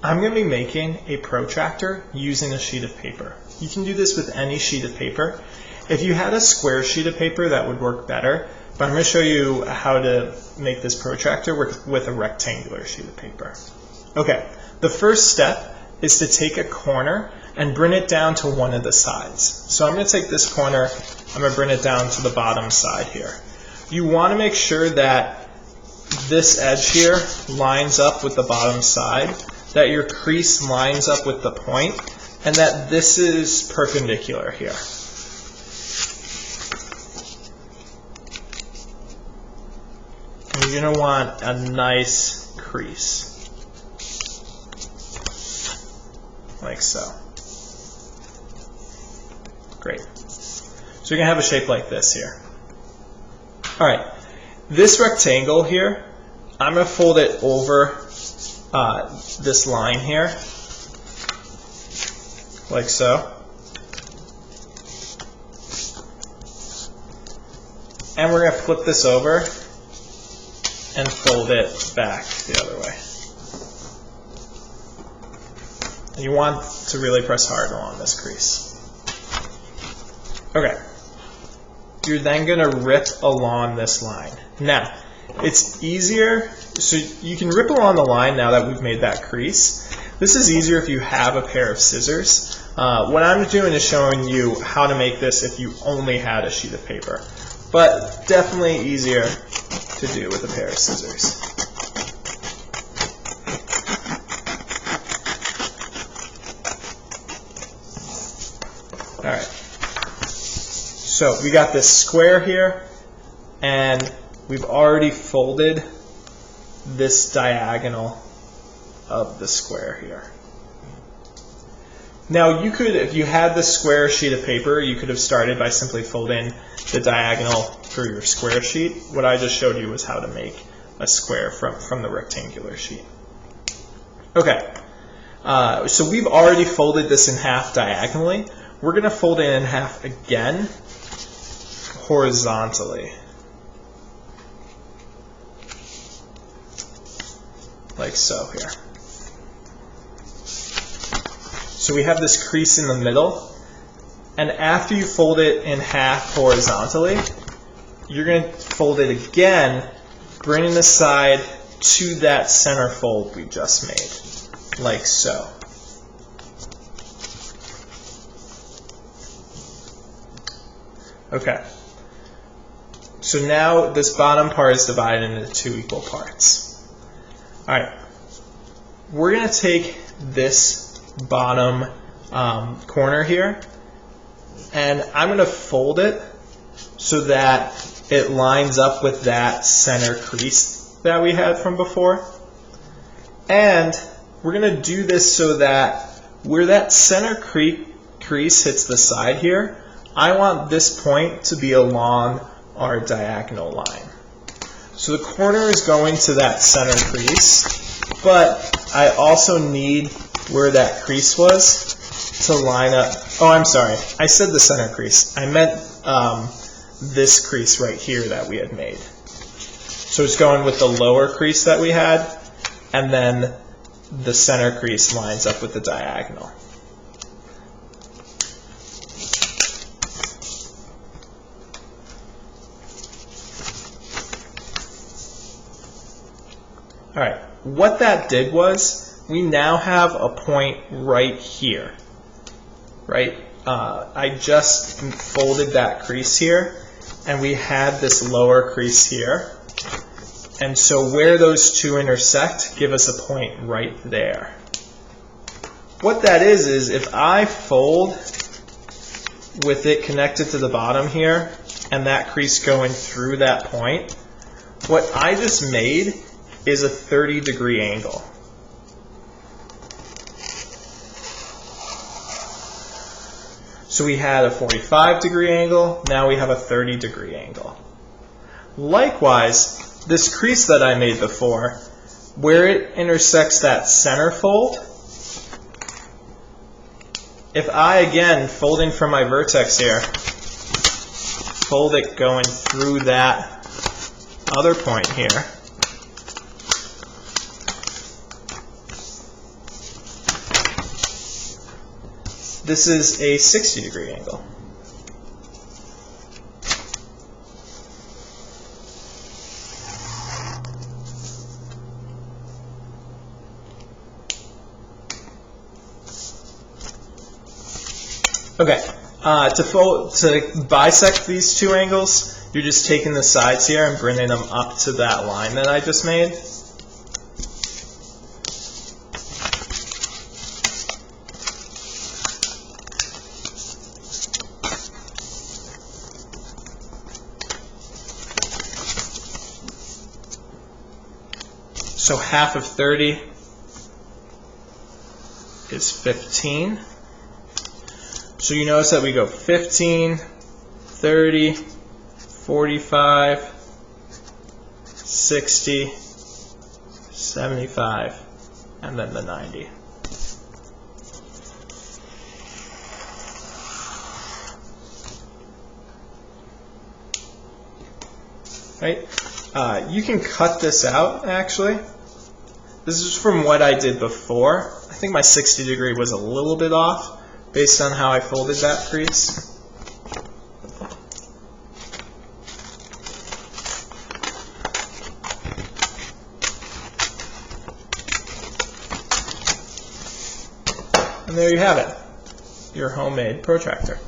I'm going to be making a protractor using a sheet of paper. You can do this with any sheet of paper. If you had a square sheet of paper, that would work better, but I'm going to show you how to make this protractor work with a rectangular sheet of paper. Okay, the first step is to take a corner and bring it down to one of the sides. So I'm going to take this corner, I'm going to bring it down to the bottom side here. You want to make sure that this edge here lines up with the bottom side, that your crease lines up with the point, and that this is perpendicular here. And you're going to want a nice crease, like so. Great. So you're going to have a shape like this here. All right, this rectangle here, I'm going to fold it over this line here, like so. And we're going to flip this over and fold it back the other way. And you want to really press hard along this crease. Okay. You're then going to rip along this line. Now, it's easier, so you can rip along the line now that we've made that crease. This is easier if you have a pair of scissors. What I'm doing is showing you how to make this if you only had a sheet of paper. But definitely easier to do with a pair of scissors. All right. So we got this square here, and we've already folded this diagonal of the square here. Now you could, if you had the square sheet of paper, you could have started by simply folding the diagonal for your square sheet. What I just showed you was how to make a square from the rectangular sheet. Okay, so we've already folded this in half diagonally. We're going to fold it in half again horizontally, like so here. So we have this crease in the middle, and after you fold it in half horizontally, you're going to fold it again, bringing the side to that center fold we just made, like so. Okay. So now this bottom part is divided into two equal parts. All right. We're going to take this bottom corner here, and I'm going to fold it so that it lines up with that center crease that we had from before. And we're going to do this so that where that center crease hits the side here, I want this point to be along our diagonal line. So the corner is going to that center crease, but I also need where that crease was to line up. Oh, I'm sorry. I said the center crease. I meant this crease right here that we had made. So it's going with the lower crease that we had, and then the center crease lines up with the diagonal. All right, what that did was we now have a point right here, right? I just folded that crease here, and we had this lower crease here. And so where those two intersect give us a point right there. What that is if I fold with it connected to the bottom here, and that crease going through that point, what I just made is a 30-degree angle. So we had a 45-degree angle, now we have a 30-degree angle. Likewise, this crease that I made before, where it intersects that center fold, if I, again, folding from my vertex here, fold it going through that other point here, this is a 60-degree angle. Okay, to bisect these two angles, you're just taking the sides here and bringing them up to that line that I just made. So half of 30 is 15. So you notice that we go 15, 30, 45, 60, 75, and then the 90. Right? You can cut this out, actually. This is from what I did before. I think my 60 degree was a little bit off based on how I folded that crease. And there you have it, your homemade protractor.